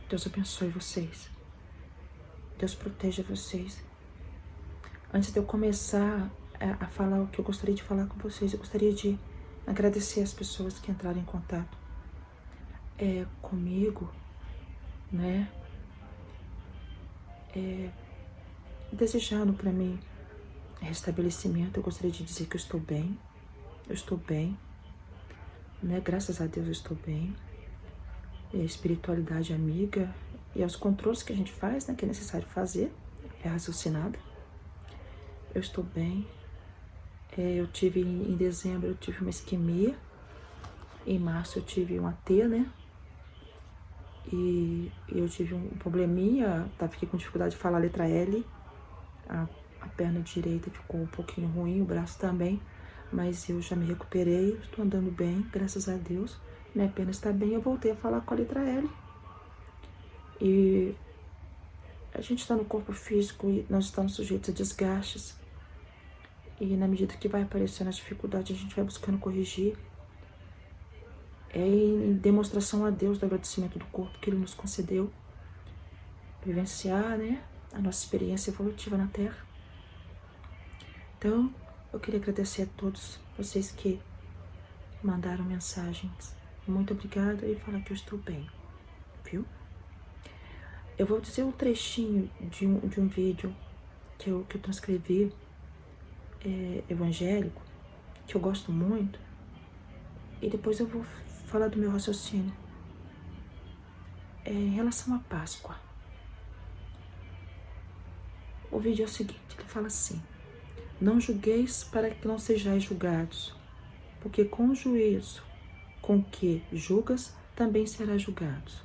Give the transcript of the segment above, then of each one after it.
Deus abençoe vocês. Deus proteja vocês. Antes de eu começar a falar o que eu gostaria de falar com vocês, eu gostaria de agradecer as pessoas que entraram em contato comigo, né? Desejando para mim restabelecimento. Eu gostaria de dizer que eu estou bem, né? Graças a Deus eu estou bem. Espiritualidade amiga e aos controles que a gente faz, né? Que é necessário fazer, é raciocinada. Eu estou bem. Eu tive em dezembro, eu tive uma isquemia. Em março eu tive um AT, né? E eu tive um probleminha, fiquei com dificuldade de falar a letra L. A perna direita ficou um pouquinho ruim, o braço também. Mas eu já me recuperei, estou andando bem, graças a Deus. Minha perna está bem, eu voltei a falar com a letra L. E a gente está no corpo físico e nós estamos sujeitos a desgastes. E na medida que vai aparecendo as dificuldades, a gente vai buscando corrigir. É em demonstração a Deus do agradecimento do corpo que Ele nos concedeu. Vivenciar, né, a nossa experiência evolutiva na Terra. Então, eu queria agradecer a todos vocês que mandaram mensagens. Muito obrigada e falar que eu estou bem, viu? Eu vou dizer um trechinho de um vídeo que eu transcrevi evangélico, que eu gosto muito, e depois eu vou falar do meu raciocínio. Em relação à Páscoa, o vídeo é o seguinte, ele fala assim: não julgueis para que não sejais julgados, porque com o juízo com que julgas, também serás julgados.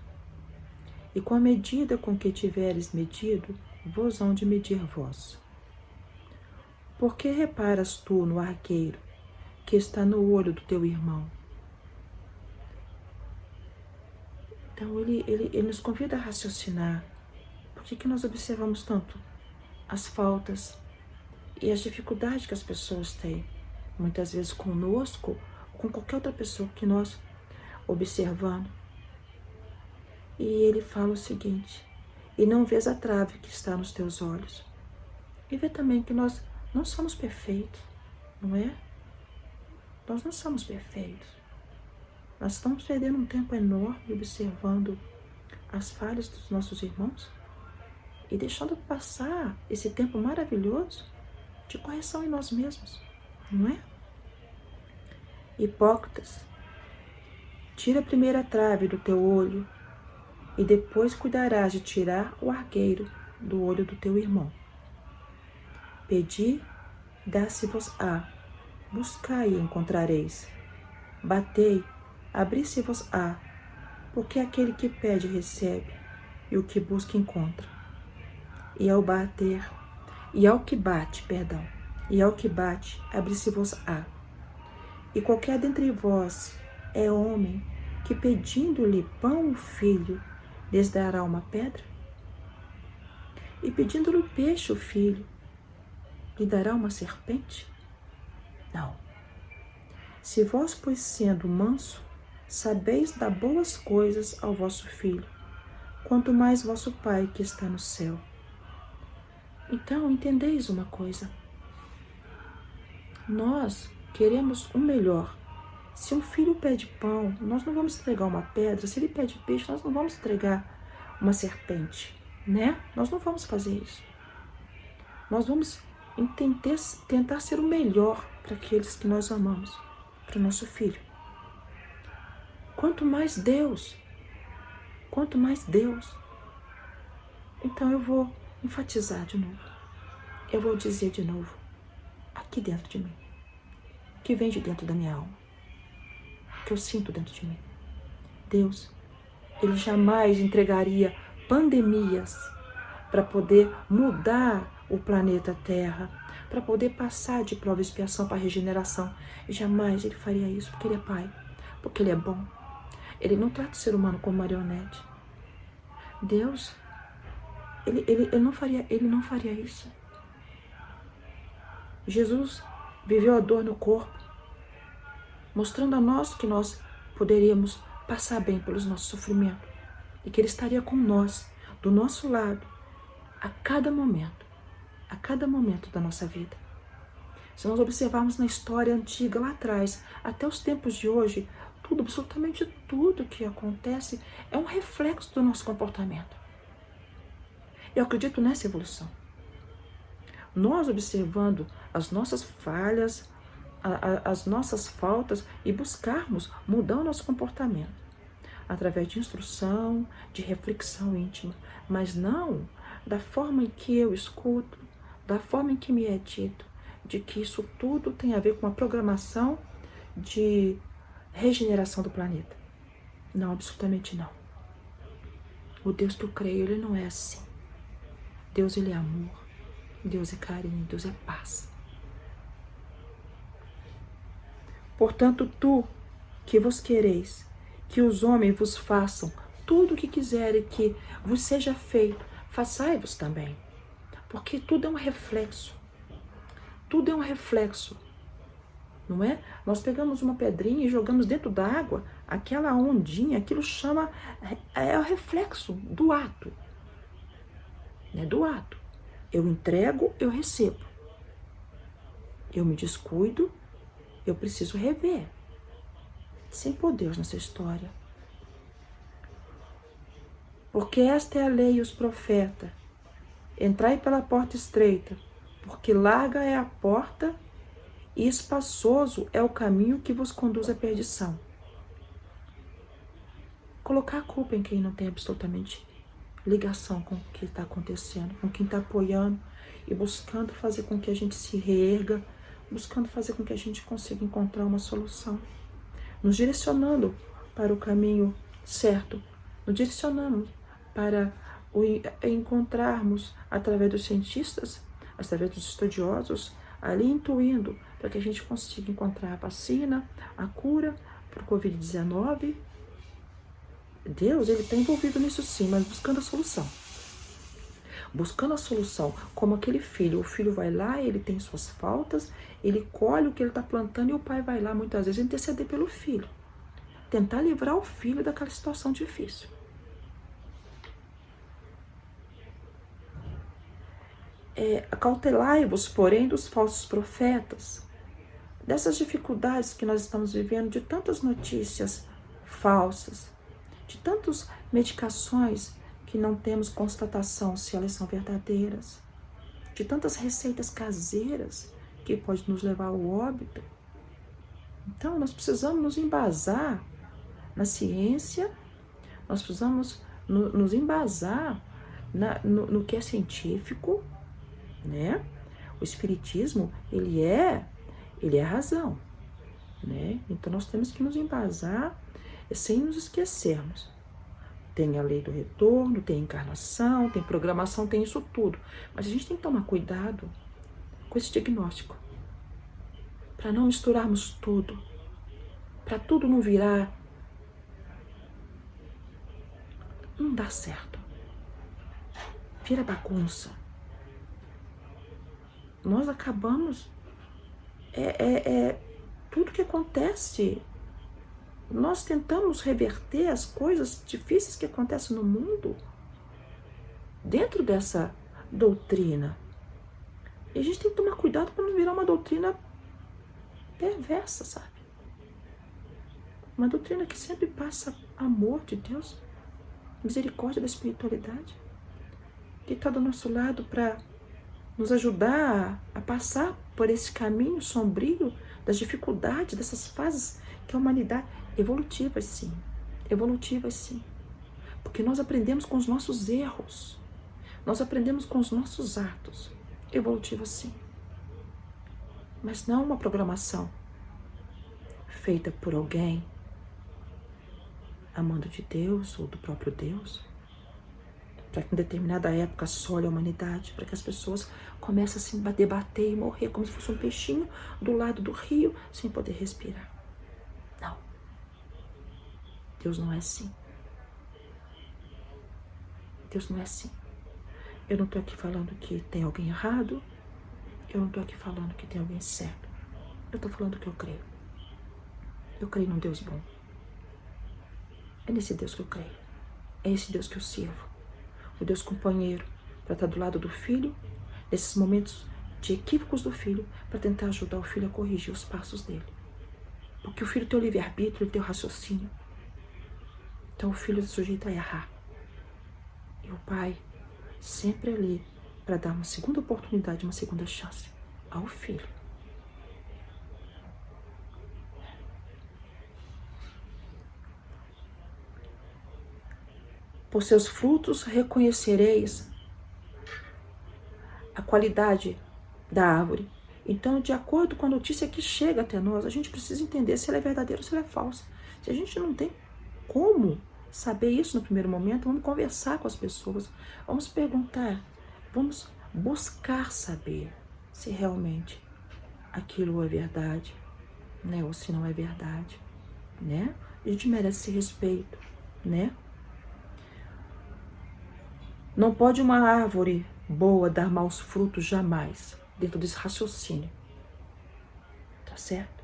E com a medida com que tiveres medido, vos hão de medir vós. Por que reparas tu no arqueiro que está no olho do teu irmão? Então ele nos convida a raciocinar. Por que nós observamos tanto as faltas e as dificuldades que as pessoas têm? Muitas vezes conosco, ou com qualquer outra pessoa que nós observando. E ele fala o seguinte: e não vês a trave que está nos teus olhos. E vê também que nós não somos perfeitos, não é? Nós não somos perfeitos. Nós estamos perdendo um tempo enorme observando as falhas dos nossos irmãos e deixando passar esse tempo maravilhoso de correção em nós mesmos, não é? Hipócritas, tira a primeira trave do teu olho e depois cuidarás de tirar o argueiro do olho do teu irmão. Pedi, dá-se-vos-á, buscai e encontrareis. Batei, abri-se-vos-á, porque aquele que pede recebe, e o que busca encontra. E ao que bate, abri-se-vos-á. E qualquer dentre vós é homem que pedindo-lhe pão ou filho, lhes dará uma pedra? E pedindo-lhe peixe ou filho, lhe dará uma serpente? Não. Se vós, pois sendo manso, sabeis dar boas coisas ao vosso filho, quanto mais vosso Pai que está no céu. Então, entendeis uma coisa. Nós queremos o melhor. Se um filho pede pão, nós não vamos entregar uma pedra. Se ele pede peixe, nós não vamos entregar uma serpente, né? Nós não vamos fazer isso. Nós vamos tentar ser o melhor para aqueles que nós amamos, para o nosso filho. Quanto mais Deus. Então eu vou enfatizar de novo. Eu vou dizer de novo, aqui dentro de mim, que vem de dentro da minha alma, que eu sinto dentro de mim. Deus, Ele jamais entregaria pandemias para poder mudar o planeta Terra, para poder passar de prova e expiação para regeneração. E jamais Ele faria isso, porque Ele é Pai, porque Ele é bom. Ele não trata o ser humano como marionete. Deus, ele não faria isso. Jesus viveu a dor no corpo, mostrando a nós que nós poderíamos passar bem pelos nossos sofrimentos. e que Ele estaria com nós, do nosso lado, a cada momento da nossa vida. Se nós observarmos na história antiga, lá atrás, até os tempos de hoje, tudo, absolutamente tudo que acontece é um reflexo do nosso comportamento. Eu acredito nessa evolução. Nós observando as nossas falhas, as nossas faltas e buscarmos mudar o nosso comportamento através de instrução, de reflexão íntima, mas não da forma em que eu escuto, da forma em que me é dito, de que isso tudo tem a ver com a programação de regeneração do planeta. Não, absolutamente não. O Deus que eu creio, Ele não é assim. Deus, Ele é amor, Deus é carinho, Deus é paz. Portanto, tu que vos quereis, que os homens vos façam tudo o que quiserem que vos seja feito, façai-vos também. Porque tudo é um reflexo. Tudo é um reflexo. Não é? Nós pegamos uma pedrinha e jogamos dentro da água, aquela ondinha, aquilo chama, é o reflexo do ato. Né? Do ato. Eu entrego, eu recebo. Eu me descuido, eu preciso rever. Sem poder nessa história. Porque esta é a lei e os profetas. Entrai pela porta estreita, porque larga é a porta e espaçoso é o caminho que vos conduz à perdição. Colocar a culpa em quem não tem absolutamente ligação com o que está acontecendo, com quem está apoiando e buscando fazer com que a gente se reerga, buscando fazer com que a gente consiga encontrar uma solução. Nos direcionando para o caminho certo, nos direcionamos para encontrarmos, através dos cientistas, através dos estudiosos, ali intuindo para que a gente consiga encontrar a vacina, a cura para o Covid-19. Deus, Ele está envolvido nisso sim, mas buscando a solução. Buscando a solução, como aquele filho. O filho vai lá, ele tem suas faltas, ele colhe o que ele está plantando e o pai vai lá, muitas vezes, interceder pelo filho. Tentar livrar o filho daquela situação difícil. Acautelai-vos, porém, dos falsos profetas, dessas dificuldades que nós estamos vivendo, de tantas notícias falsas, de tantas medicações que não temos constatação se elas são verdadeiras, de tantas receitas caseiras que pode nos levar ao óbito. Então, nós precisamos nos embasar na ciência, nós precisamos nos embasar no que é científico, né? O espiritismo, ele é a razão, né? Então nós temos que nos embasar sem nos esquecermos. Tem a lei do retorno, tem encarnação, tem programação, tem isso tudo. Mas a gente tem que tomar cuidado com esse diagnóstico, para não misturarmos tudo, para tudo não virar, não dá certo, vira bagunça. Nós acabamos, tudo que acontece, nós tentamos reverter as coisas difíceis que acontecem no mundo dentro dessa doutrina. E a gente tem que tomar cuidado para não virar uma doutrina perversa, sabe? Uma doutrina que sempre passa amor de Deus, misericórdia da espiritualidade, que está do nosso lado para nos ajudar a passar por esse caminho sombrio das dificuldades, dessas fases que a humanidade... Evolutivas sim, porque nós aprendemos com os nossos erros, nós aprendemos com os nossos atos, evolutivas sim, mas não uma programação feita por alguém, amando de Deus ou do próprio Deus, para que em determinada época assole a humanidade, para que as pessoas comecem a se debater e morrer como se fosse um peixinho do lado do rio, sem poder respirar. Não. Deus não é assim. Deus não é assim. Eu não estou aqui falando que tem alguém errado, eu não estou aqui falando que tem alguém certo. Eu estou falando que eu creio. Eu creio num Deus bom. É nesse Deus que eu creio. É esse Deus que eu sirvo. O Deus companheiro, para estar do lado do filho, nesses momentos de equívocos do filho, para tentar ajudar o filho a corrigir os passos dele. Porque o filho tem o livre-arbítrio, ele tem o raciocínio. Então o filho é sujeito a errar. E o pai sempre ali para dar uma segunda oportunidade, uma segunda chance ao filho. Por seus frutos reconhecereis a qualidade da árvore. Então, de acordo com a notícia que chega até nós, a gente precisa entender se ela é verdadeira ou se ela é falsa. Se a gente não tem como saber isso no primeiro momento, vamos conversar com as pessoas, vamos perguntar, vamos buscar saber se realmente aquilo é verdade, né? Ou se não é verdade, né? A gente merece esse respeito, né? Não pode uma árvore boa dar maus frutos jamais, dentro desse raciocínio. Tá certo?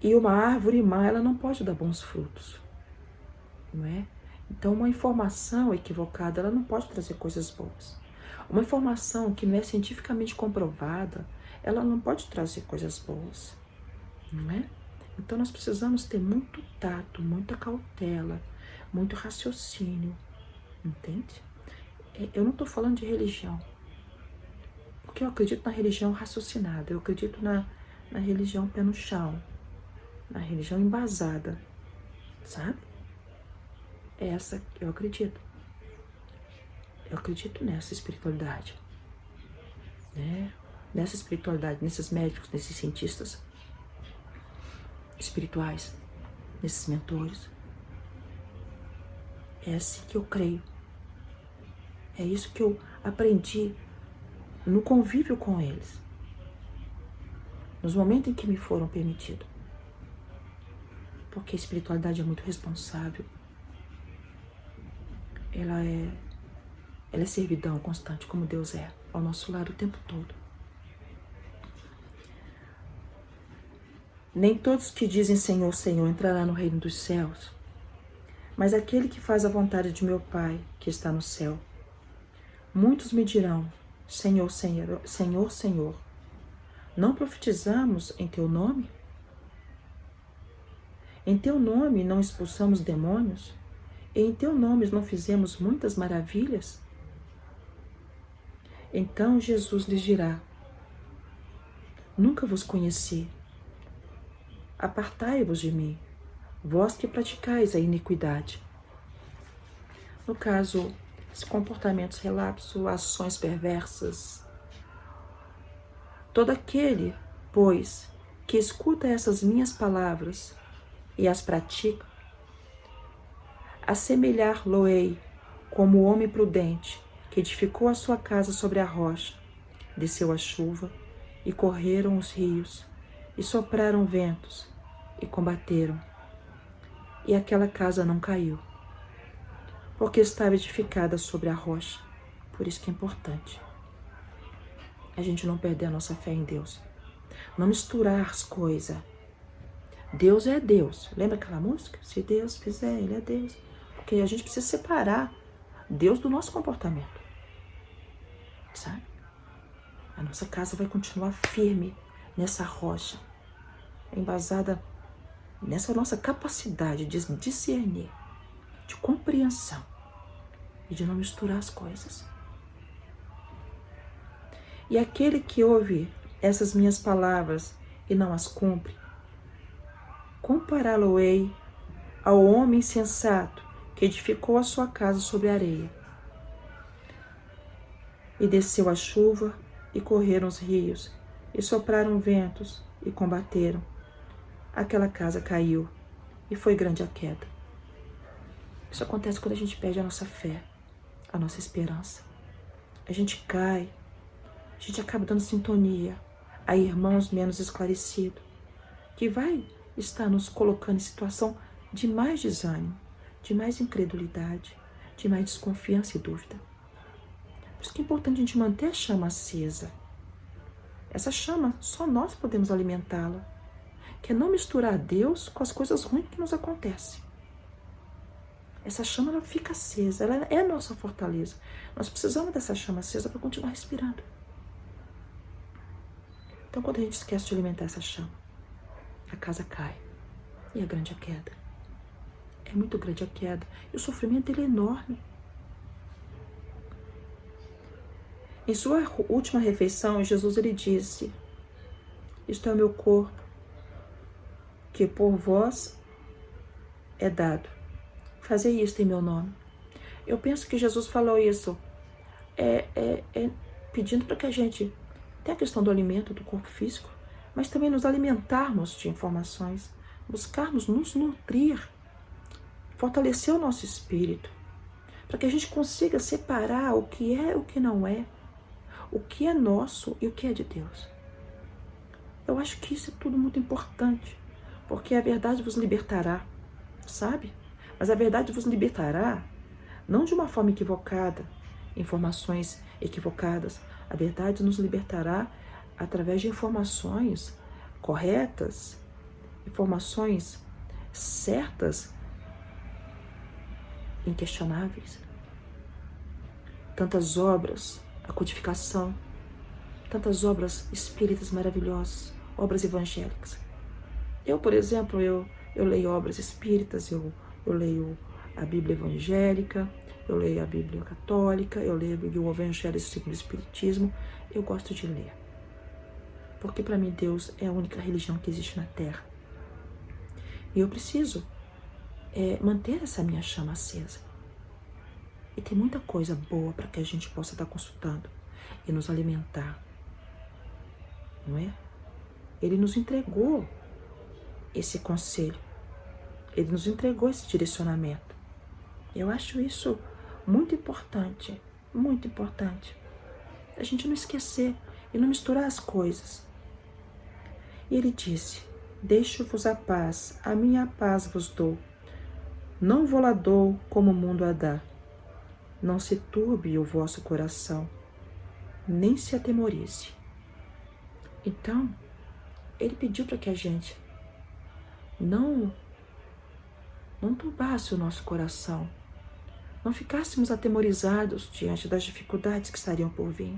E uma árvore má, ela não pode dar bons frutos, não é? Então, uma informação equivocada, ela não pode trazer coisas boas. Uma informação que não é cientificamente comprovada, ela não pode trazer coisas boas, não é? Então, nós precisamos ter muito tato, muita cautela, muito raciocínio, entende? Eu não estou falando de religião, porque eu acredito na religião raciocinada, eu acredito na religião pé no chão, na religião embasada, sabe? Essa eu acredito. Eu acredito nessa espiritualidade, né? Nessa espiritualidade, nesses médicos, nesses cientistas espirituais, nesses mentores. É assim que eu creio. É isso que eu aprendi no convívio com eles, nos momentos em que me foram permitidos. Porque a espiritualidade é muito responsável. Ela é servidão constante, como Deus é, ao nosso lado o tempo todo. Nem todos que dizem Senhor, Senhor entrarão no reino dos céus, mas aquele que faz a vontade de meu Pai, que está no céu. Muitos me dirão, Senhor, Senhor, Senhor, Senhor, não profetizamos em teu nome? Em teu nome não expulsamos demônios? E em teu nome não fizemos muitas maravilhas? Então Jesus lhes dirá, nunca vos conheci. Apartai-vos de mim, vós que praticais a iniquidade. No caso, comportamentos relapsos, ações perversas. Todo aquele, pois, que escuta essas minhas palavras e as pratica, assemelhar-lo-ei como o homem prudente que edificou a sua casa sobre a rocha. Desceu a chuva e correram os rios e sopraram ventos e combateram. E aquela casa não caiu, porque estava edificada sobre a rocha. Por isso que é importante a gente não perder a nossa fé em Deus. Não misturar as coisas. Deus é Deus. Lembra aquela música? Se Deus fizer, Ele é Deus. Porque a gente precisa separar Deus do nosso comportamento. Sabe? A nossa casa vai continuar firme nessa rocha, embasada nessa nossa capacidade de discernir, de compreensão e de não misturar as coisas. E aquele que ouve essas minhas palavras e não as cumpre, compará-lo-ei ao homem sensato que edificou a sua casa sobre a areia. E desceu a chuva, e correram os rios, e sopraram ventos, e combateram. Aquela casa caiu, e foi grande a queda. Isso acontece quando a gente perde a nossa fé, a nossa esperança. A gente cai, a gente acaba dando sintonia a irmãos menos esclarecidos, que vai estar nos colocando em situação de mais desânimo, de mais incredulidade, de mais desconfiança e dúvida. Por isso que é importante a gente manter a chama acesa. Essa chama, só nós podemos alimentá-la. Que é não misturar Deus com as coisas ruins que nos acontecem. essa chama ela fica acesa, ela é a nossa fortaleza. Nós precisamos dessa chama acesa para continuar respirando. Então, quando a gente esquece de alimentar essa chama, a casa cai. E é grande a queda. É muito grande a queda. E o sofrimento ele é enorme. Em sua última refeição, Jesus ele disse: isto é o meu corpo, que por vós é dado. Fazei isto em meu nome. Eu penso que Jesus falou isso pedindo para que a gente tenha a questão do alimento, do corpo físico, mas também nos alimentarmos de informações, buscarmos nos nutrir, fortalecer o nosso espírito, para que a gente consiga separar o que é e o que não é, o que é nosso e o que é de Deus. Eu acho que isso é tudo muito importante, porque a verdade vos libertará, sabe? Mas a verdade vos libertará não de uma forma equivocada, informações equivocadas. A verdade nos libertará através de informações corretas, informações certas, inquestionáveis. Tantas obras, a codificação, tantas obras espíritas maravilhosas, obras evangélicas. Eu, por exemplo, eu leio obras espíritas, eu leio a Bíblia evangélica, eu leio a Bíblia católica, eu leio o Evangelho segundo o Espiritismo. Eu gosto de ler, porque para mim Deus é a única religião que existe na Terra. E eu preciso manter essa minha chama acesa. E tem muita coisa boa para que a gente possa estar consultando e nos alimentar, não é? Ele nos entregou esse conselho, ele nos entregou esse direcionamento. Eu acho isso muito importante, a gente não esquecer e não misturar as coisas. E ele disse: deixo-vos a paz, a minha paz vos dou, não vou-la dou como o mundo a dá. Não se turbe o vosso coração, nem se atemorize. Então, ele pediu para que a gente não turbasse o nosso coração, não ficássemos atemorizados diante das dificuldades que estariam por vir.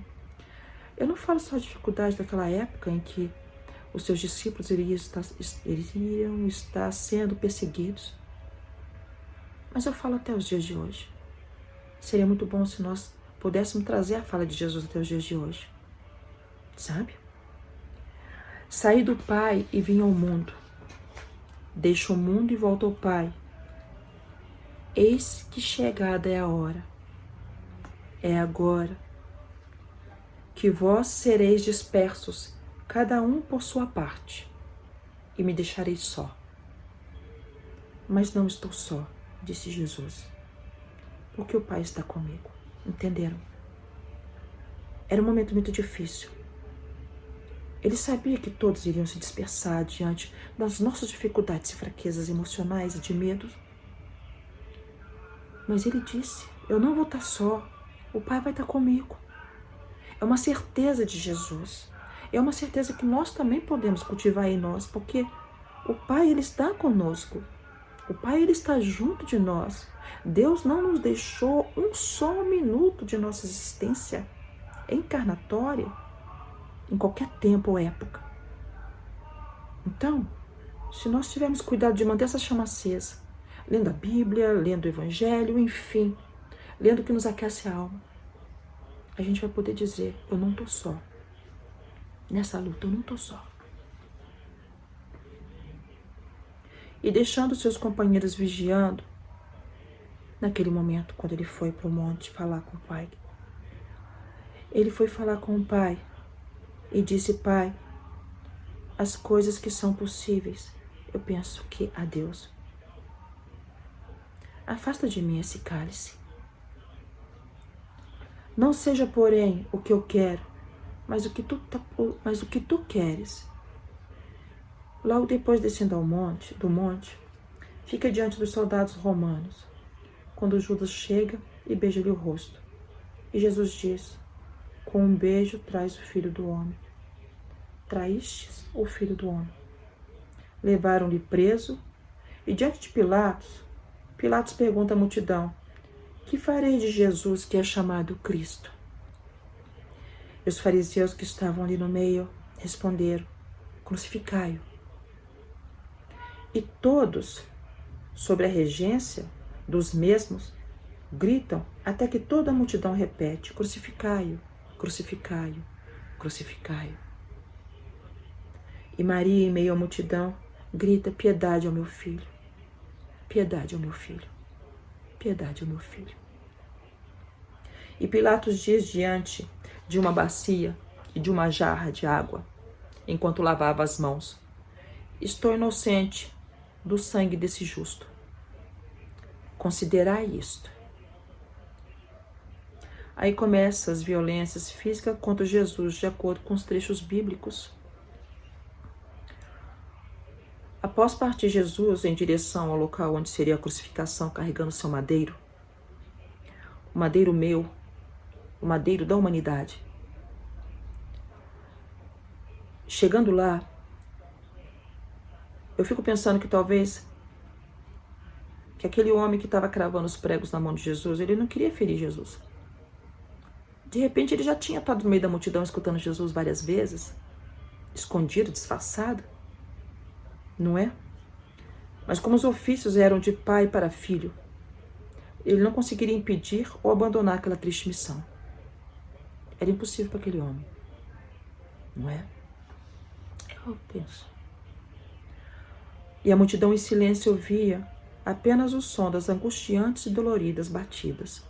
Eu não falo só dificuldade daquela época em que os seus discípulos iriam estar sendo perseguidos, mas eu falo até os dias de hoje. Seria muito bom se nós pudéssemos trazer a fala de Jesus até os dias de hoje, sabe? Saí do Pai e vim ao mundo. Deixo o mundo e volto ao Pai. Eis que chegada é a hora. É agora que vós sereis dispersos, cada um por sua parte, e me deixareis só. Mas não estou só, disse Jesus, porque o Pai está comigo. Entenderam? Era um momento muito difícil. Ele sabia que todos iriam se dispersar diante das nossas dificuldades e fraquezas emocionais e de medo. Mas ele disse: eu não vou estar só, o Pai vai estar comigo. É uma certeza de Jesus. É uma certeza que nós também podemos cultivar em nós, porque o Pai, ele está conosco. O Pai, ele está junto de nós. Deus não nos deixou um só minuto de nossa existência encarnatória, em qualquer tempo ou época. Então, se nós tivermos cuidado de manter essa chama acesa, lendo a Bíblia, lendo o Evangelho, enfim, lendo o que nos aquece a alma, a gente vai poder dizer: eu não estou só. Nessa luta eu não estou só. E deixando seus companheiros vigiando, naquele momento, quando ele foi para o monte falar com o Pai, ele foi falar com o Pai e disse: Pai, as coisas que são possíveis, eu penso que a Deus. Afasta de mim esse cálice. Não seja, porém, o que eu quero, mas o que tu queres. Logo depois, descendo do monte, fica diante dos soldados romanos, quando Judas chega e beija-lhe o rosto. E Jesus diz: com um beijo traz o Filho do Homem. Traístes o Filho do Homem. Levaram-lhe preso, e diante de Pilatos, Pilatos pergunta à multidão: que farei de Jesus que é chamado Cristo? E os fariseus que estavam ali no meio responderam: crucificai-o. E todos, sob a regência dos mesmos, gritam até que toda a multidão repete: crucificai-o, crucificai-o, crucificai-o. E Maria, em meio à multidão, grita: piedade ao meu filho, piedade ao meu filho, piedade ao meu filho. E Pilatos diz diante de uma bacia e de uma jarra de água, enquanto lavava as mãos: estou inocente do sangue desse justo. Considerai isto. Aí começam as violências físicas contra Jesus, de acordo com os trechos bíblicos. Após partir Jesus em direção ao local onde seria a crucificação, carregando seu madeiro, o madeiro meu, o madeiro da humanidade. Chegando lá, eu fico pensando que talvez que aquele homem que estava cravando os pregos na mão de Jesus, ele não queria ferir Jesus. De repente ele já tinha estado no meio da multidão escutando Jesus várias vezes, escondido, disfarçado, não é? Mas como os ofícios eram de pai para filho, ele não conseguiria impedir ou abandonar aquela triste missão. Era impossível para aquele homem, não é? Eu penso. E a multidão em silêncio ouvia apenas o som das angustiantes e doloridas batidas.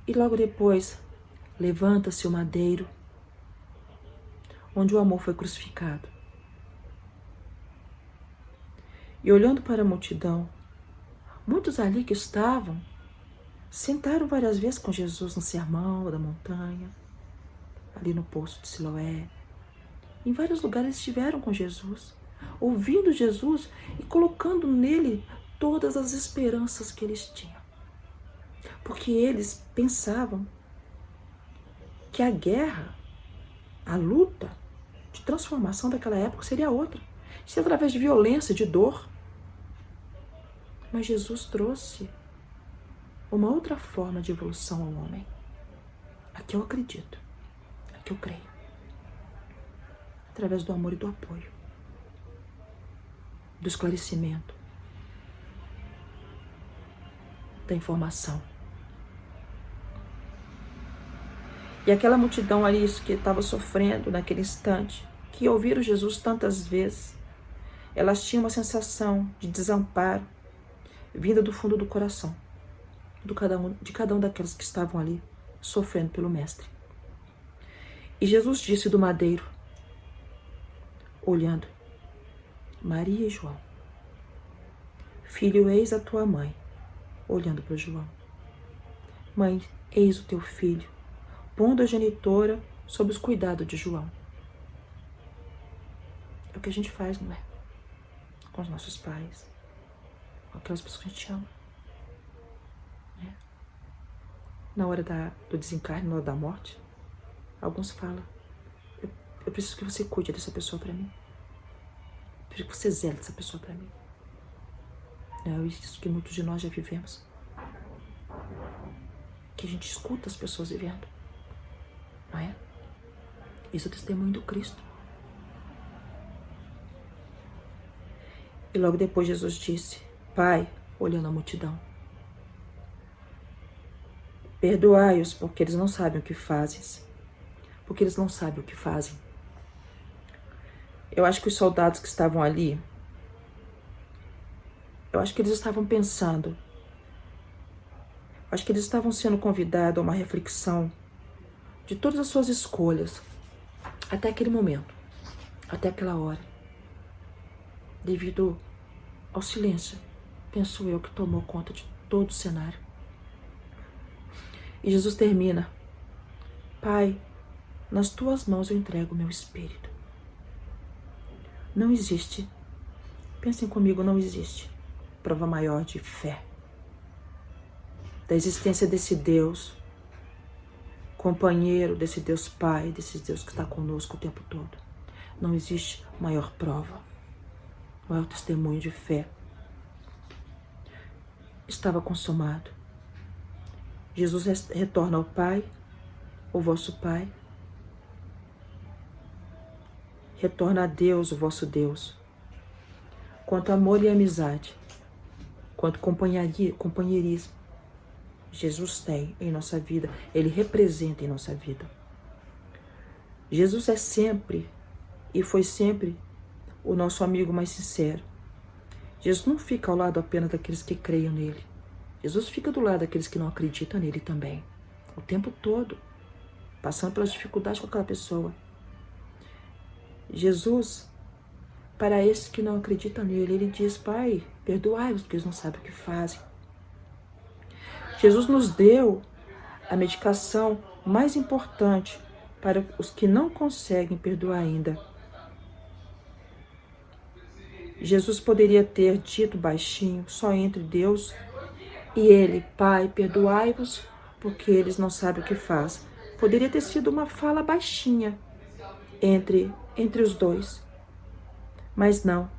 E logo depois, levanta-se o madeiro, onde o amor foi crucificado. E olhando para a multidão, muitos ali que estavam, sentaram várias vezes com Jesus no sermão da montanha, ali no poço de Siloé. Em vários lugares estiveram com Jesus, ouvindo Jesus e colocando nele todas as esperanças que eles tinham. Porque eles pensavam que a guerra, a luta de transformação daquela época seria outra. Seria através de violência, de dor. Mas Jesus trouxe uma outra forma de evolução ao homem. Aqui eu acredito, aqui eu creio. Através do amor e do apoio, do esclarecimento, da informação. E aquela multidão ali que estava sofrendo naquele instante, que ouviram Jesus tantas vezes, elas tinham uma sensação de desamparo vinda do fundo do coração de cada um daqueles que estavam ali sofrendo pelo Mestre. E Jesus disse do madeiro, olhando: Maria e João, filho, eis a tua mãe. Olhando para João: mãe, eis o teu filho. Pondo a genitora sob os cuidados de João. É o que a gente faz, não é? Com os nossos pais, com aquelas pessoas que a gente ama. É. Na hora do desencarne, na hora da morte, alguns falam: eu preciso que você cuide dessa pessoa para mim. Eu preciso que você zele dessa pessoa para mim. É isso que muitos de nós já vivemos. Que a gente escuta as pessoas vivendo. Não é? Isso é o testemunho do Cristo. E logo depois Jesus disse: Pai, olhando a multidão, perdoai-os, porque eles não sabem o que fazem. Porque eles não sabem o que fazem. Eu acho que os soldados que estavam ali, eu acho que eles estavam pensando, acho que eles estavam sendo convidados a uma reflexão de todas as suas escolhas, até aquele momento, até aquela hora, devido ao silêncio, penso eu, que tomou conta de todo o cenário. E Jesus termina: Pai, nas tuas mãos eu entrego o meu espírito. Não existe, pensem comigo, não existe prova maior de fé, da existência desse Deus, companheiro desse Deus Pai, desse Deus que está conosco o tempo todo. Não existe maior prova, maior testemunho de fé estava consumado. Jesus retorna ao Pai, o vosso Pai. Retorna a Deus, o vosso Deus. Quanto amor e amizade, quanto companheirismo Jesus tem em nossa vida, Ele representa em nossa vida. Jesus é sempre e foi sempre o nosso amigo mais sincero. Jesus não fica ao lado apenas daqueles que creiam nele. Jesus fica do lado daqueles que não acreditam nele também. O tempo todo, passando pelas dificuldades com aquela pessoa. Jesus, para esses que não acreditam nele, ele diz: Pai, perdoai-os porque eles não sabem o que fazem. Jesus nos deu a medicação mais importante para os que não conseguem perdoar ainda. Jesus poderia ter dito baixinho, só entre Deus e ele: Pai, perdoai-vos porque eles não sabem o que fazem. Poderia ter sido uma fala baixinha entre os dois. Mas não.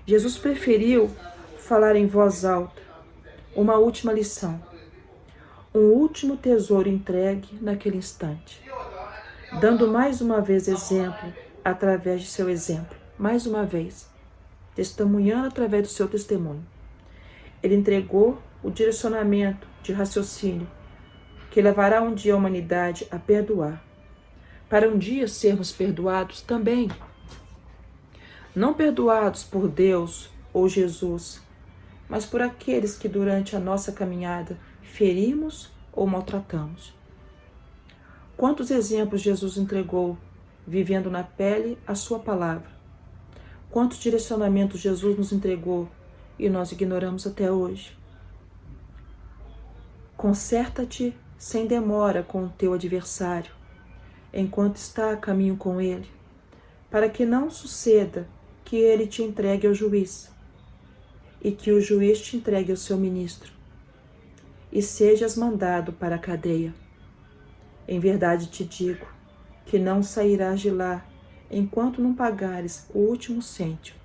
Jesus preferiu falar em voz alta uma última lição, um último tesouro entregue naquele instante, dando mais uma vez exemplo através de seu exemplo, mais uma vez, testemunhando através do seu testemunho. Ele entregou o direcionamento de raciocínio que levará um dia a humanidade a perdoar, para um dia sermos perdoados também. Não perdoados por Deus ou Jesus, mas por aqueles que durante a nossa caminhada ferimos ou maltratamos. Quantos exemplos Jesus entregou, vivendo na pele a sua palavra? Quantos direcionamentos Jesus nos entregou e nós ignoramos até hoje? Conserta-te sem demora com o teu adversário, enquanto está a caminho com ele, para que não suceda que ele te entregue ao juiz, e que o juiz te entregue ao seu ministro, e sejas mandado para a cadeia. Em verdade te digo que não sairás de lá enquanto não pagares o último cêntimo.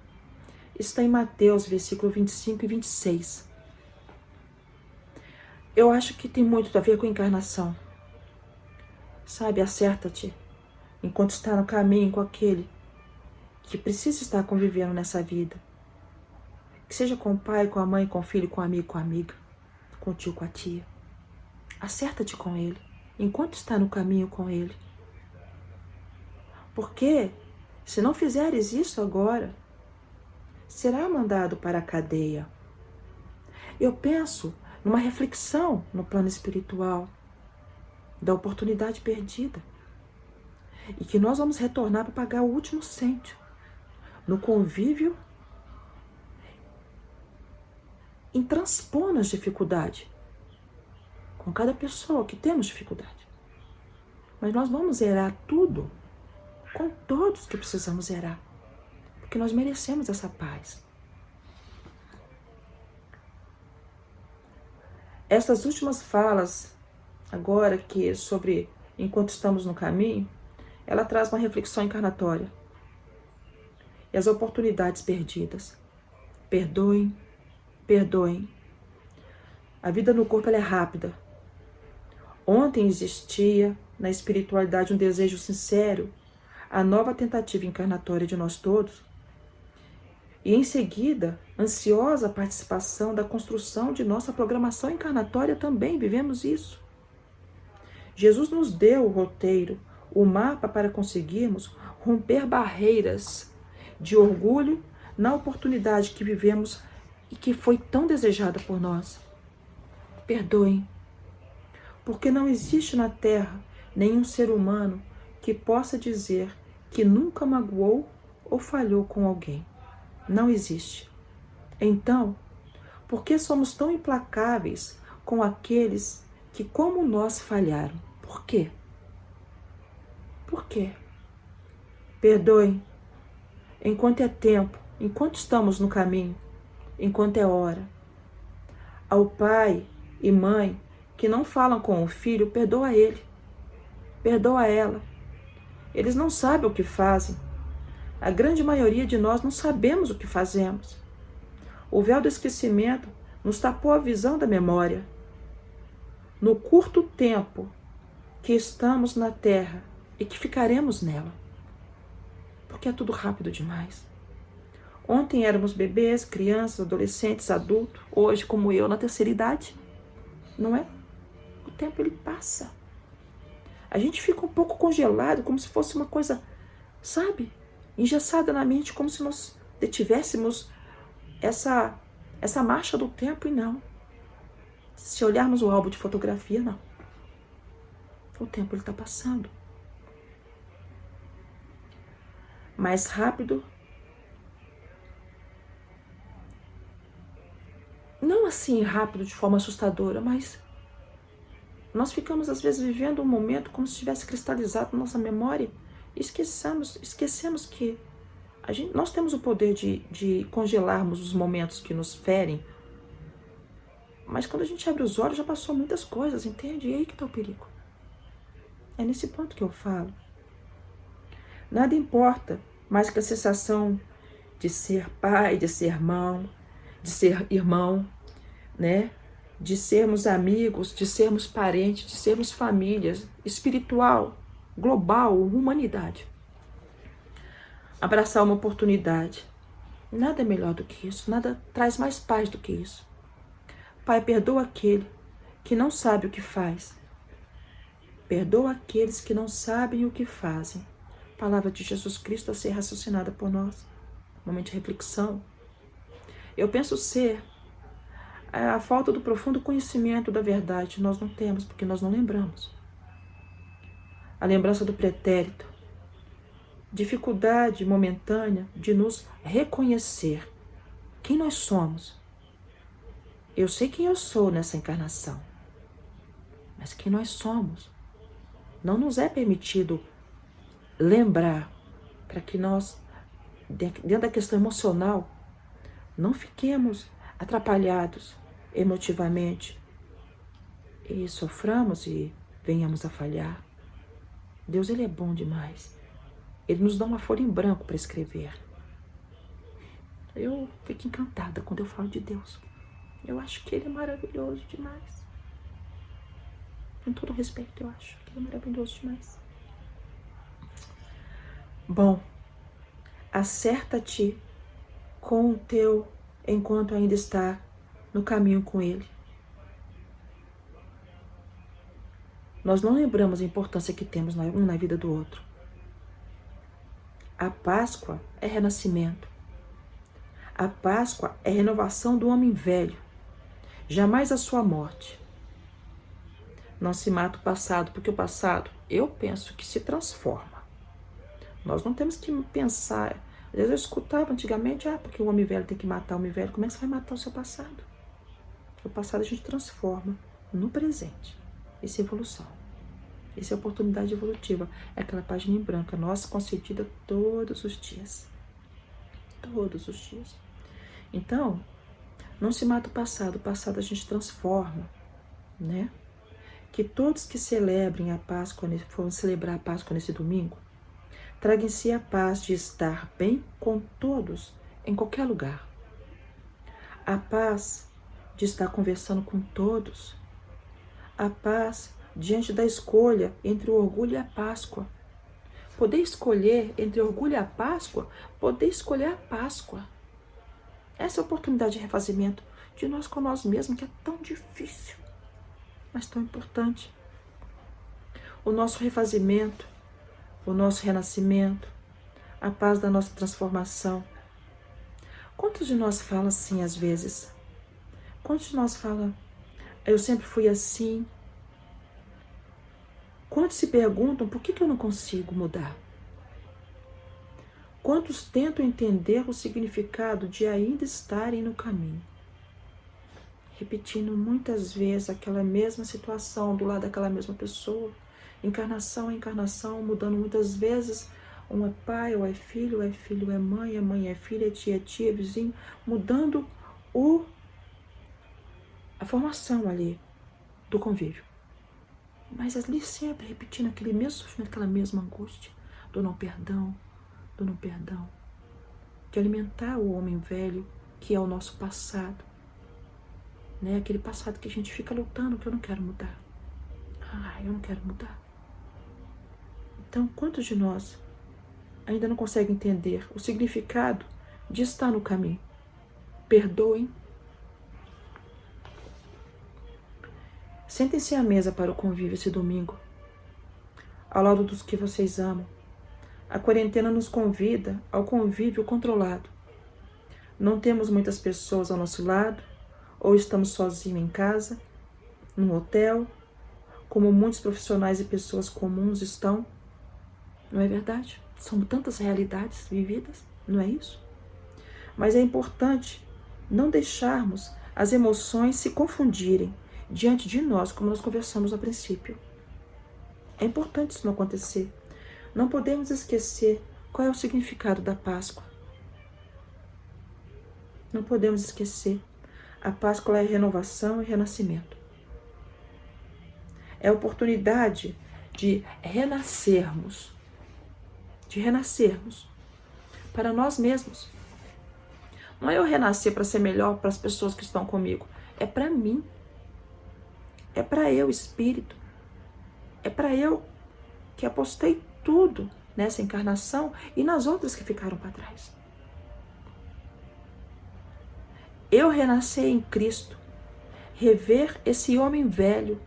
Está em Mateus, versículo 25 e 26. Eu acho que tem muito a ver com a encarnação. Sabe, acerta-te enquanto está no caminho com aquele que precisa estar convivendo nessa vida. Que seja com o pai, com a mãe, com o filho, com o amigo, com a amiga, com o tio, com a tia. Acerta-te com ele enquanto está no caminho com ele. Porque se não fizeres isso agora, será mandado para a cadeia. Eu penso numa reflexão no plano espiritual da oportunidade perdida e que nós vamos retornar para pagar o último cêntimo no convívio, em transpor as dificuldades com cada pessoa que temos dificuldade. Mas nós vamos zerar tudo com todos que precisamos zerar, porque nós merecemos essa paz. Essas últimas falas, agora que sobre enquanto estamos no caminho, ela traz uma reflexão encarnatória. E as oportunidades perdidas. Perdoem, perdoem. A vida no corpo ela é rápida. Ontem existia na espiritualidade um desejo sincero, a nova tentativa encarnatória de nós todos, e em seguida, ansiosa participação da construção de nossa programação encarnatória também, vivemos isso. Jesus nos deu o roteiro, o mapa para conseguirmos romper barreiras de orgulho na oportunidade que vivemos e que foi tão desejada por nós. Perdoem, porque não existe na Terra nenhum ser humano que possa dizer que nunca magoou ou falhou com alguém. Não existe. Então, por que somos tão implacáveis com aqueles que, como nós, falharam? Por quê? Por quê? Perdoem, enquanto é tempo, enquanto estamos no caminho, enquanto é hora. Ao pai e mãe que não falam com o filho, perdoa ele, perdoa ela. Eles não sabem o que fazem. A grande maioria de nós não sabemos o que fazemos. O véu do esquecimento nos tapou a visão da memória. No curto tempo que estamos na Terra e que ficaremos nela, porque é tudo rápido demais. Ontem éramos bebês, crianças, adolescentes, adultos, hoje, como eu, na terceira idade, não é? O tempo ele passa. A gente fica um pouco congelado, como se fosse uma coisa, sabe, engessada na mente, como se nós detivéssemos essa marcha do tempo, e não. Se olharmos o álbum de fotografia, não. O tempo ele está passando. Mais rápido. Não assim rápido de forma assustadora, mas nós ficamos às vezes vivendo um momento como se tivesse cristalizado na nossa memória e esquecemos que nós temos o poder de congelarmos os momentos que nos ferem, mas quando a gente abre os olhos já passou muitas coisas, entende? E aí que está o perigo. É nesse ponto que eu falo. Nada importa mais que a sensação de ser pai, de ser irmão, né? De sermos amigos, de sermos parentes, de sermos famílias, espiritual, global, humanidade. Abraçar uma oportunidade. Nada é melhor do que isso, nada traz mais paz do que isso. Pai, perdoa aquele que não sabe o que faz. Perdoa aqueles que não sabem o que fazem. Palavra de Jesus Cristo a ser raciocinada por nós. Momento de reflexão. Eu penso ser a falta do profundo conhecimento da verdade. Nós não temos, porque nós não lembramos. A lembrança do pretérito. Dificuldade momentânea de nos reconhecer quem nós somos. Eu sei quem eu sou nessa encarnação, mas quem nós somos. Não nos é permitido lembrar para que nós, dentro da questão emocional, não fiquemos atrapalhados emotivamente e soframos e venhamos a falhar. Deus, ele é bom demais. Ele nos dá uma folha em branco para escrever. Eu fico encantada quando eu falo de Deus. Eu acho que ele é maravilhoso demais. Com todo respeito, eu acho que ele é maravilhoso demais. Bom, acerta-te com o teu enquanto ainda está no caminho com ele. Nós não lembramos a importância que temos um na vida do outro. A Páscoa é renascimento. A Páscoa é renovação do homem velho. Jamais a sua morte. Não se mata o passado, porque o passado, eu penso que se transforma. Nós não temos que pensar. Às vezes eu escutava antigamente, porque o homem velho tem que matar o homem velho. Como é que você vai matar o seu passado? O passado a gente transforma no presente. Isso é evolução. Isso é oportunidade evolutiva. É aquela página em branco, nossa, concedida todos os dias. Todos os dias. Então, não se mata o passado a gente transforma, né? Que todos que celebrem a Páscoa, foram celebrar a Páscoa nesse domingo, tragam em si a paz de estar bem com todos, em qualquer lugar. A paz de estar conversando com todos. A paz diante da escolha entre o orgulho e a Páscoa. Poder escolher entre o orgulho e a Páscoa, poder escolher a Páscoa. Essa é a oportunidade de refazimento de nós com nós mesmos, que é tão difícil, mas tão importante. O nosso refazimento, o nosso renascimento, a paz da nossa transformação. Quantos de nós falam assim às vezes? Quantos de nós falam, eu sempre fui assim? Quantos se perguntam, por que eu não consigo mudar? Quantos tentam entender o significado de ainda estarem no caminho? Repetindo muitas vezes aquela mesma situação do lado daquela mesma pessoa, encarnação a encarnação, mudando muitas vezes, um é pai, ou é filho é mãe é filha, é tia, é vizinho, mudando a formação ali do convívio. Mas ali sempre repetindo aquele mesmo sofrimento, aquela mesma angústia do não perdão, de alimentar o homem velho, que é o nosso passado. né? Aquele passado que a gente fica lutando, que eu não quero mudar. Eu não quero mudar. Então, quantos de nós ainda não conseguem entender o significado de estar no caminho? Perdoem. Sentem-se à mesa para o convívio esse domingo, ao lado dos que vocês amam. A quarentena nos convida ao convívio controlado. Não temos muitas pessoas ao nosso lado, ou estamos sozinhos em casa, num hotel, como muitos profissionais e pessoas comuns estão. Não é verdade? São tantas realidades vividas, não é isso? Mas é importante não deixarmos as emoções se confundirem diante de nós, como nós conversamos no princípio. É importante isso não acontecer. Não podemos esquecer qual é o significado da Páscoa. Não podemos esquecer. A Páscoa é renovação e renascimento. É a oportunidade de renascermos. De renascermos para nós mesmos. Não é eu renascer para ser melhor para as pessoas que estão comigo. É para mim. É para eu, espírito. É para eu que apostei tudo nessa encarnação e nas outras que ficaram para trás. Eu renascer em Cristo, rever esse homem velho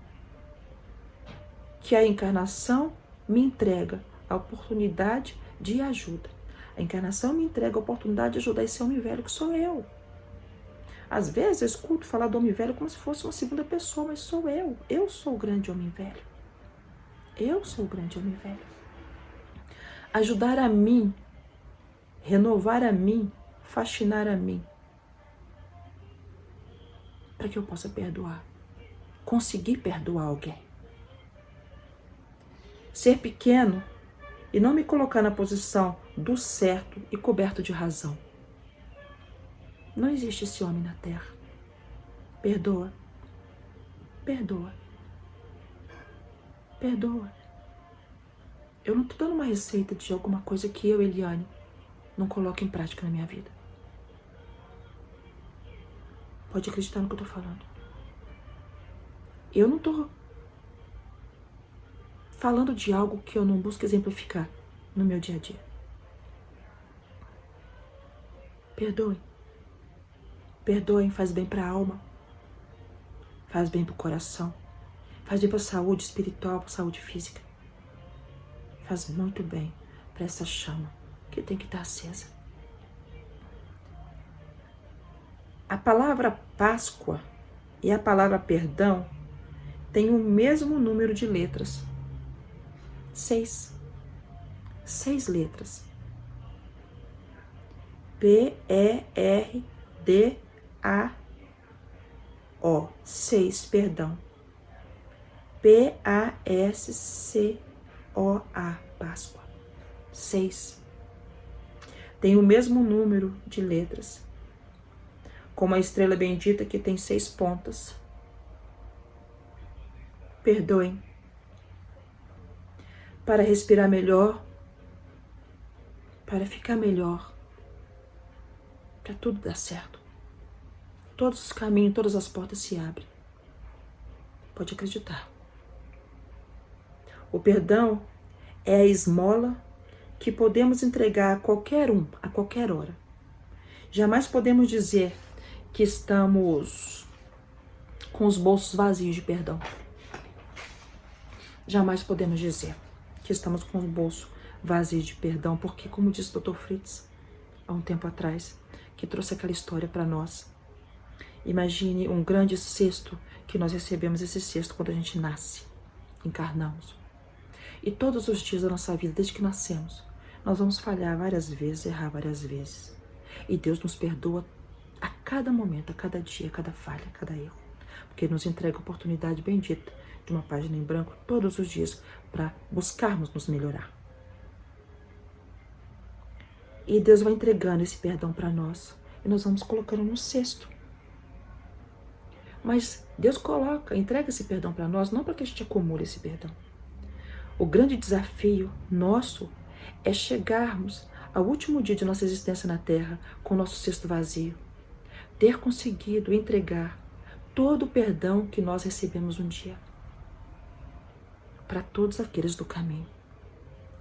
que a encarnação me entrega a oportunidade de ajuda. A encarnação me entrega a oportunidade de ajudar esse homem velho que sou eu. Às vezes eu escuto falar do homem velho como se fosse uma segunda pessoa, mas sou eu. Eu sou o grande homem velho. Eu sou o grande homem velho. Ajudar a mim, renovar a mim, fascinar a mim, para que eu possa perdoar, conseguir perdoar alguém. Ser pequeno e não me colocar na posição do certo e coberto de razão. Não existe esse homem na terra. Perdoa. Perdoa. Perdoa. Eu não estou dando uma receita de alguma coisa que eu, Eliane, não coloco em prática na minha vida. Pode acreditar no que eu estou falando. Eu não estou falando de algo que eu não busco exemplificar no meu dia a dia. Perdoem. Perdoem, faz bem para a alma. Faz bem para o coração. Faz bem para a saúde espiritual, para a saúde física. Faz muito bem para essa chama que tem que estar acesa. A palavra Páscoa e a palavra perdão têm o mesmo número de letras. 6. 6 letras. P-E-R-D-A-O. 6, perdão. P-A-S-C-O-A. Páscoa. 6. Tem o mesmo número de letras. Como a estrela bendita que tem 6 pontas. Perdoem. Para respirar melhor, para ficar melhor, para tudo dar certo. Todos os caminhos, todas as portas se abrem. Pode acreditar. O perdão é a esmola que podemos entregar a qualquer um, a qualquer hora. Jamais podemos dizer que estamos com os bolsos vazios de perdão. Jamais podemos dizer que estamos com o bolso vazio de perdão, porque, como disse o Dr. Fritz, há um tempo atrás, que trouxe aquela história para nós. Imagine um grande cesto que nós recebemos, esse cesto quando a gente nasce, encarnamos. E todos os dias da nossa vida, desde que nascemos, nós vamos falhar várias vezes, errar várias vezes. E Deus nos perdoa a cada momento, a cada dia, a cada falha, a cada erro. Porque nos entrega a oportunidade bendita de uma página em branco todos os dias para buscarmos nos melhorar. E Deus vai entregando esse perdão para nós e nós vamos colocando no cesto. Mas Deus entrega esse perdão para nós não para que a gente acumule esse perdão. O grande desafio nosso é chegarmos ao último dia de nossa existência na Terra com o nosso cesto vazio. Ter conseguido entregar todo o perdão que nós recebemos um dia para todos aqueles do caminho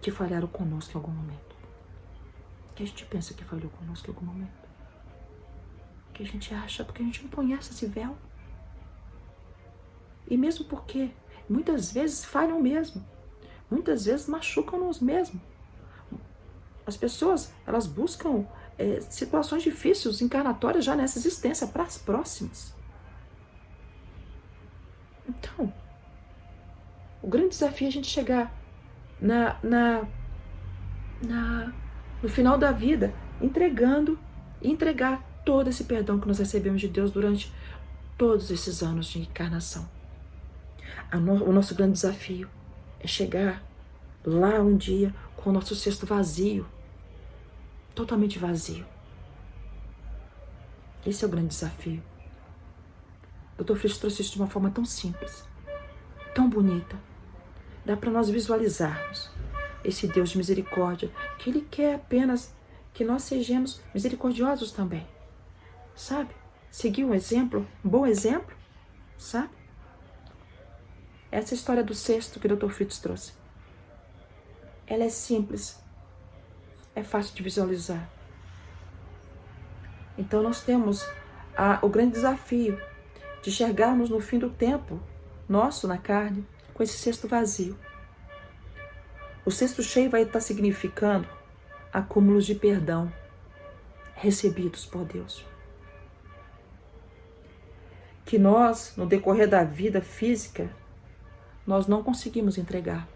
que falharam conosco em algum momento. Que a gente pensa que falhou conosco em algum momento. Que a gente acha, porque a gente não conhece esse véu. E mesmo porque muitas vezes falham mesmo. Muitas vezes machucam-nos mesmo. As pessoas, elas buscam situações difíceis, encarnatórias já nessa existência, para as próximas. Então, o grande desafio é a gente chegar no final da vida, entregar todo esse perdão que nós recebemos de Deus durante todos esses anos de encarnação. O nosso grande desafio é chegar lá um dia com o nosso cesto vazio, totalmente vazio. Esse é o grande desafio. O Dr. Fritz trouxe isso de uma forma tão simples, tão bonita. Dá para nós visualizarmos esse Deus de misericórdia, que Ele quer apenas que nós sejamos misericordiosos também. Sabe? Seguir um exemplo, um bom exemplo, sabe? Essa história do cesto que o Dr. Fritz trouxe, ela é simples, é fácil de visualizar. Então nós temos o grande desafio de chegarmos no fim do tempo, nosso na carne, com esse cesto vazio. O cesto cheio vai estar significando acúmulos de perdão recebidos por Deus. Que nós, no decorrer da vida física, nós não conseguimos entregar.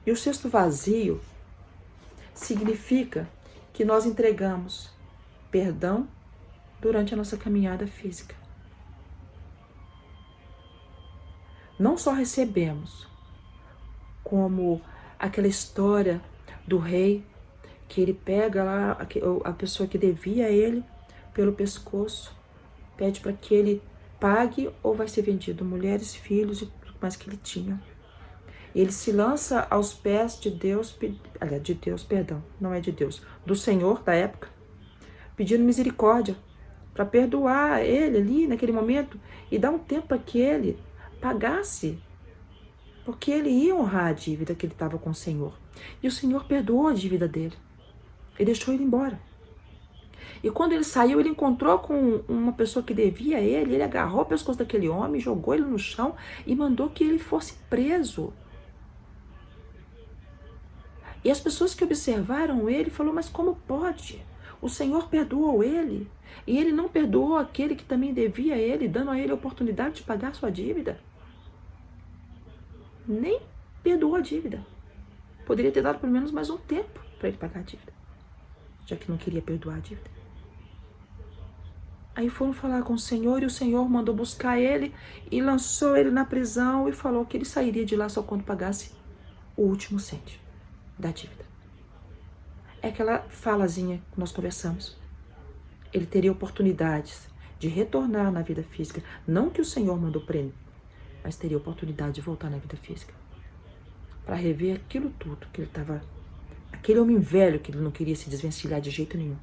E o cesto vazio significa que nós entregamos perdão durante a nossa caminhada física. Não só recebemos, como aquela história do rei, que ele pega lá a pessoa que devia a ele pelo pescoço, pede para que ele pague ou vai ser vendido, mulheres, filhos e tudo mais que ele tinha. Ele se lança aos pés de Deus, não é de Deus, do Senhor da época, pedindo misericórdia para perdoar ele ali naquele momento e dar um tempo para que ele pagasse, porque ele ia honrar a dívida que ele estava com o Senhor. E o Senhor perdoou a dívida dele e deixou ele embora. E quando ele saiu, ele encontrou com uma pessoa que devia a ele, ele agarrou o pescoço daquele homem, jogou ele no chão e mandou que ele fosse preso. E as pessoas que observaram ele falaram, mas como pode? O Senhor perdoou ele e ele não perdoou aquele que também devia a ele, dando a ele a oportunidade de pagar sua dívida. Nem perdoou a dívida. Poderia ter dado pelo menos mais um tempo para ele pagar a dívida, já que não queria perdoar a dívida. Aí foram falar com o Senhor e o Senhor mandou buscar ele e lançou ele na prisão e falou que ele sairia de lá só quando pagasse o último cento da dívida. É aquela falazinha que nós conversamos. Ele teria oportunidades de retornar na vida física. Não que o Senhor mandou prender, mas teria oportunidade de voltar na vida física. Para rever aquilo tudo que ele estava... Aquele homem velho que ele não queria se desvencilhar de jeito nenhum.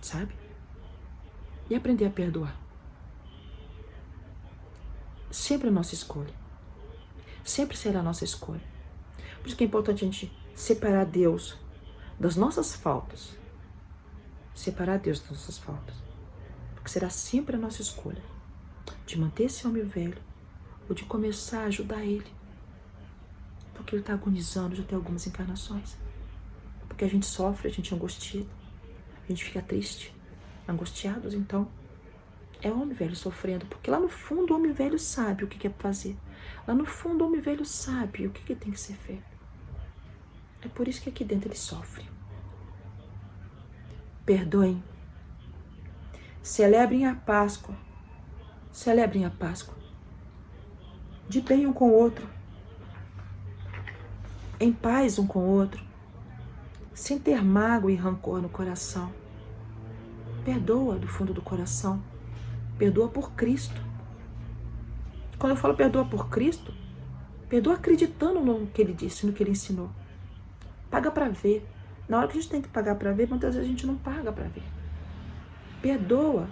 Sabe? E aprender a perdoar. Sempre a nossa escolha. Sempre será a nossa escolha. Por isso que é importante a gente separar Deus das nossas faltas. Separar Deus das nossas faltas. Porque será sempre a nossa escolha de manter esse homem velho ou de começar a ajudar ele. Porque ele está agonizando já tem algumas encarnações. Porque a gente sofre, a gente angustia, a gente fica triste, angustiados, então é o homem velho sofrendo, porque lá no fundo o homem velho sabe o que quer fazer. Lá no fundo o homem velho sabe o que tem que ser feito. É por isso que aqui dentro ele sofre. Perdoem. Celebrem a Páscoa. Celebrem a Páscoa. De bem um com o outro. Em paz um com o outro. Sem ter mágoa e rancor no coração. Perdoa do fundo do coração. Perdoa por Cristo. Quando eu falo perdoa por Cristo, perdoa acreditando no que ele disse, no que ele ensinou. Paga para ver. Na hora que a gente tem que pagar para ver, muitas vezes a gente não paga para ver. Perdoa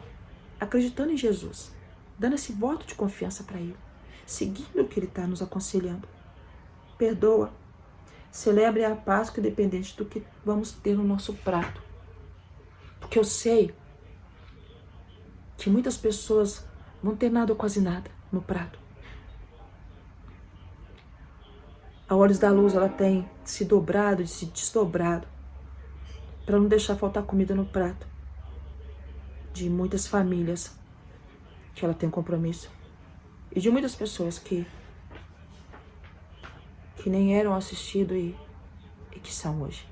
acreditando em Jesus. dando esse voto de confiança para Ele, seguindo o que Ele está nos aconselhando. Perdoa, celebre a Páscoa independente do que vamos ter no nosso prato. Porque eu sei que muitas pessoas vão ter nada ou quase nada no prato. A Olhos da Luz, ela tem se dobrado e se desdobrado para não deixar faltar comida no prato de muitas famílias que ela tem um compromisso e de muitas pessoas que nem eram assistidos e que são hoje.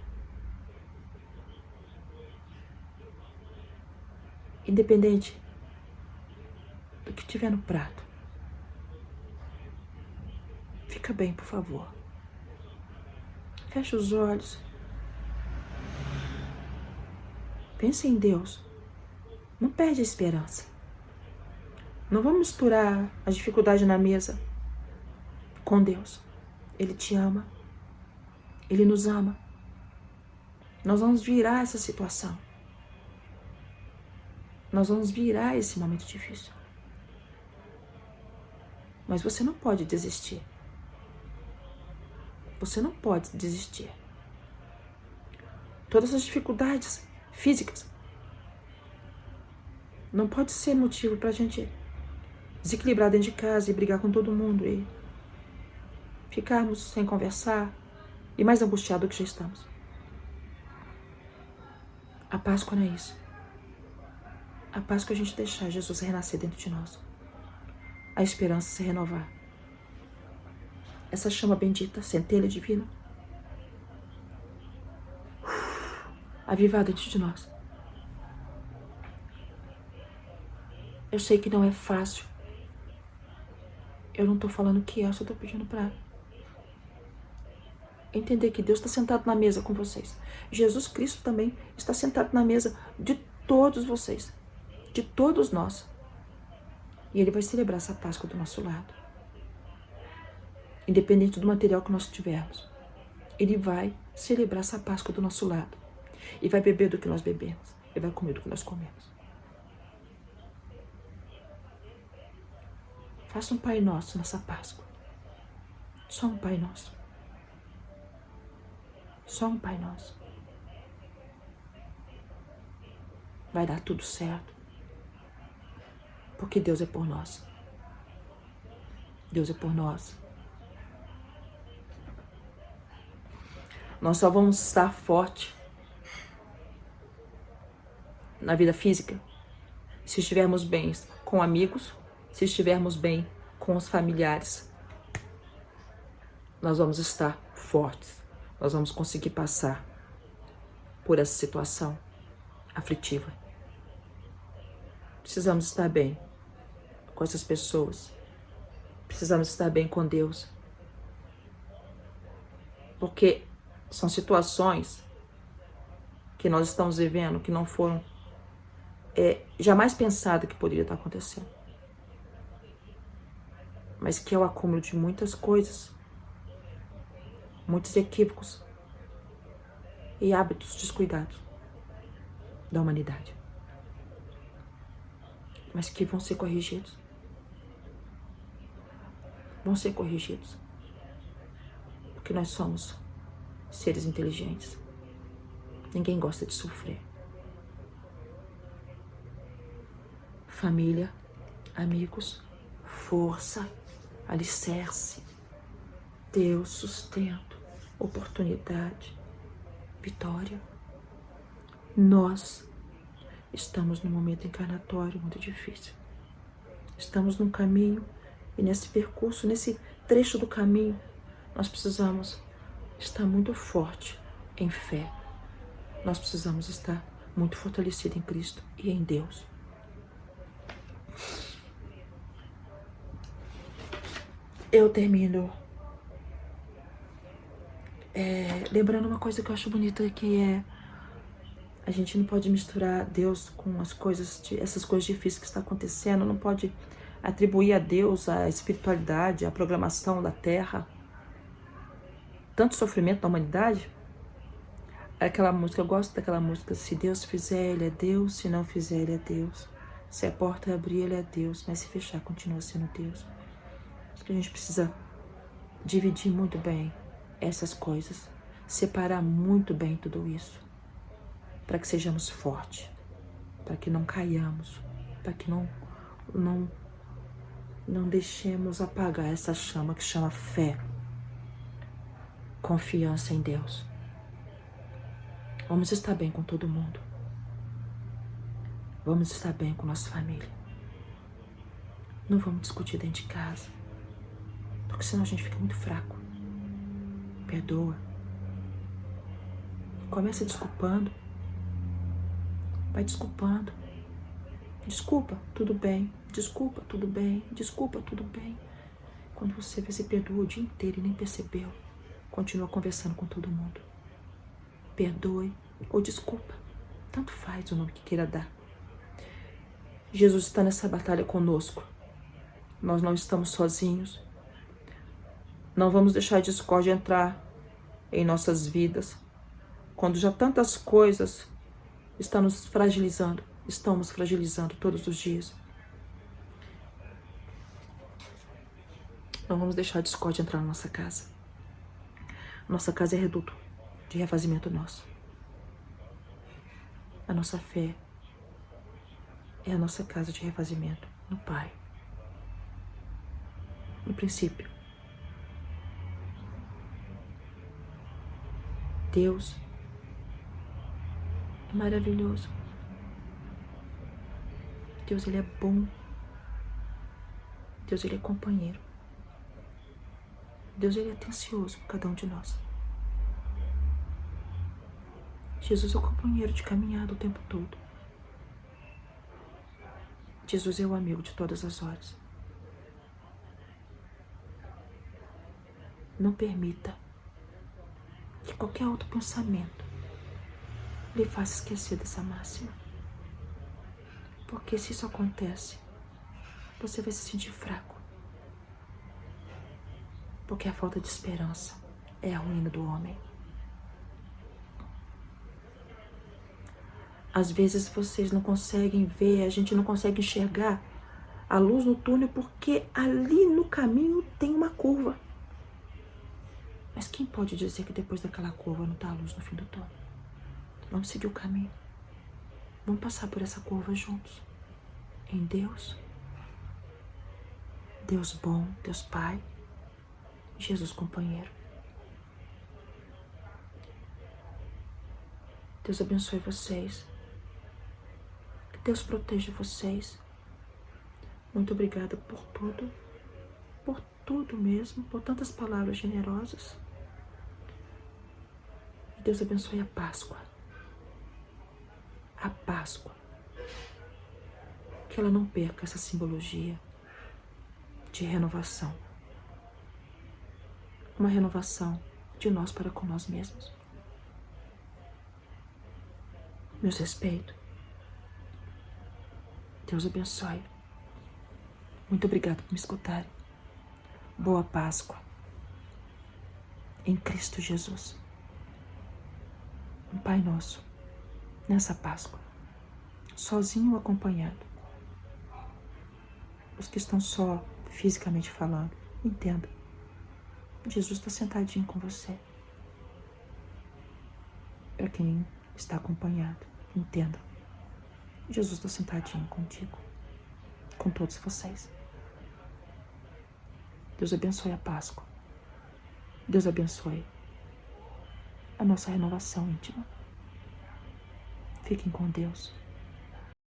Independente do que tiver no prato, fica bem, por favor. Fecha os olhos. Pensa em Deus. Não perde a esperança. Não vamos misturar a dificuldade na mesa com Deus. Ele te ama. Ele nos ama. Nós vamos virar essa situação. Nós vamos virar esse momento difícil. Mas você não pode desistir. Você não pode desistir. Todas as dificuldades físicas não pode ser motivo pra gente desequilibrar dentro de casa e brigar com todo mundo e ficarmos sem conversar e mais angustiados do que já estamos. A Páscoa não é isso. A Páscoa é a gente deixar Jesus renascer dentro de nós. A esperança se renovar. Essa chama bendita, centelha divina, avivar dentro de nós. Eu sei que não é fácil. Eu não estou falando que é, eu só estou pedindo para entender que Deus está sentado na mesa com vocês. Jesus Cristo também está sentado na mesa de todos vocês, de todos nós. E Ele vai celebrar essa Páscoa do nosso lado. Independente do material que nós tivermos. Ele vai celebrar essa Páscoa do nosso lado. E vai beber do que nós bebemos. E vai comer do que nós comemos. Faça um Pai Nosso nessa Páscoa. Só um Pai Nosso. Só um Pai Nosso. Vai dar tudo certo. Porque Deus é por nós. Deus é por nós. Nós só vamos estar forte na vida física se estivermos bem com amigos, se estivermos bem com os familiares. Nós vamos estar fortes. Nós vamos conseguir passar por essa situação aflitiva. Precisamos estar bem com essas pessoas. Precisamos estar bem com Deus. Porque são situações que nós estamos vivendo que não foram jamais pensado que poderia estar acontecendo. Mas que é o acúmulo de muitas coisas, muitos equívocos e hábitos descuidados da humanidade. Mas que vão ser corrigidos. Vão ser corrigidos. Porque nós somos seres inteligentes. Ninguém gosta de sofrer. Família, amigos, força, alicerce, Deus, sustento, oportunidade, vitória. Nós estamos num momento encarnatório muito difícil. Estamos num caminho e nesse percurso, nesse trecho do caminho, nós precisamos estar muito forte em fé. Nós precisamos estar muito fortalecido em Cristo e em Deus. Eu termino lembrando uma coisa que eu acho bonita, que é a gente não pode misturar Deus com as coisas, essas coisas difíceis que estão acontecendo, não pode atribuir a Deus a espiritualidade, a programação da Terra, tanto sofrimento da humanidade. Aquela música, eu gosto daquela música, se Deus fizer, Ele é Deus, se não fizer, Ele é Deus. Se a porta abrir, Ele é Deus, mas se fechar, continua sendo Deus. Por isso que a gente precisa dividir muito bem essas coisas, separar muito bem tudo isso, para que sejamos fortes, para que não caiamos, para que não deixemos apagar essa chama que chama fé, confiança em Deus. Vamos estar bem com todo mundo. Vamos estar bem com nossa família. Não vamos discutir dentro de casa, porque senão a gente fica muito fraco. Perdoa. Começa desculpando. Vai desculpando. Desculpa, tudo bem. Desculpa, tudo bem. Desculpa, tudo bem. Quando você vê, você perdoa o dia inteiro e nem percebeu. Continua conversando com todo mundo. Perdoe ou desculpa. Tanto faz o nome que queira dar. Jesus está nessa batalha conosco. Nós não estamos sozinhos. Não vamos deixar a discórdia entrar em nossas vidas. Quando já tantas coisas estão nos fragilizando. Estamos fragilizando todos os dias. Não vamos deixar a discórdia entrar na nossa casa. Nossa casa é reduto de refazimento nosso. A nossa fé é a nossa casa de refazimento no Pai. No princípio, Deus é maravilhoso. Deus, Ele é bom. Deus, Ele é companheiro. Deus, Ele é atencioso por cada um de nós. Jesus é o companheiro de caminhada o tempo todo. Jesus é o amigo de todas as horas. Não permita que qualquer outro pensamento lhe faça esquecer dessa máxima. Porque se isso acontece, você vai se sentir fraco. Porque a falta de esperança é a ruína do homem. Às vezes vocês não conseguem ver, a gente não consegue enxergar a luz no túnel porque ali no caminho tem uma curva. Mas quem pode dizer que depois daquela curva não está a luz no fim do túnel? Vamos seguir o caminho. Vamos passar por essa curva juntos. Em Deus. Deus bom, Deus Pai. Jesus companheiro. Deus abençoe vocês. Que Deus proteja vocês. Muito obrigada por tudo mesmo, por tantas palavras generosas. E Deus abençoe a Páscoa. A Páscoa. Que ela não perca essa simbologia de renovação. Uma renovação de nós para com nós mesmos. Meus respeitos. Deus abençoe. Muito obrigado por me escutarem. Boa Páscoa. Em Cristo Jesus. Um Pai Nosso. Nessa Páscoa. Sozinho ou acompanhado. Os que estão só fisicamente falando. Entenda. Jesus está sentadinho com você. Para quem está acompanhado, entenda. Jesus está sentadinho contigo. Com todos vocês. Deus abençoe a Páscoa. Deus abençoe a nossa renovação íntima. Fiquem com Deus.